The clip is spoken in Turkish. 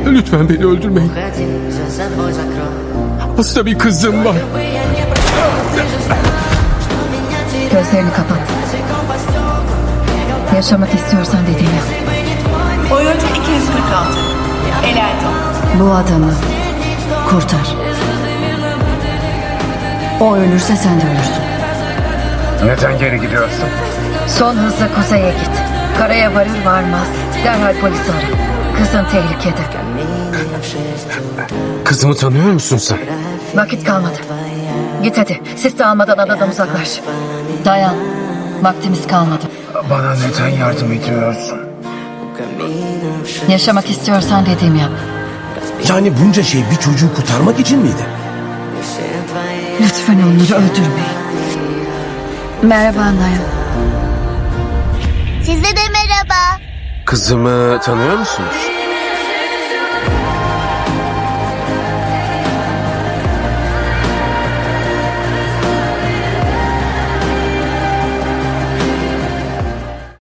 Lütfen beni öldürmeyin. Hasta bir kızım var. Gözlerini kapat. Yaşamak istiyorsan dediğini yap. Oyuncu 246. Elendi. Bu adamı kurtar. O ölürse sen de ölürsün. Neden geri gidiyorsun? Son hızla kuzeye git. Karaya varır varmaz derhal polisi ara. Kızın tehlikede. Kızımı tanıyor musun sen? Vakit kalmadı. Git hadi. Sis de almadan adadan uzaklaş. Dayan. Vaktimiz kalmadı. Bana neden yardım ediyorsun? Yaşamak istiyorsan dediğimi yap. Yani bunca şey bir çocuğu kurtarmak için miydi? Lütfen onları öldürmeyin. Merhaba Dayan. Size de merhaba. Kızımı tanıyor musunuz?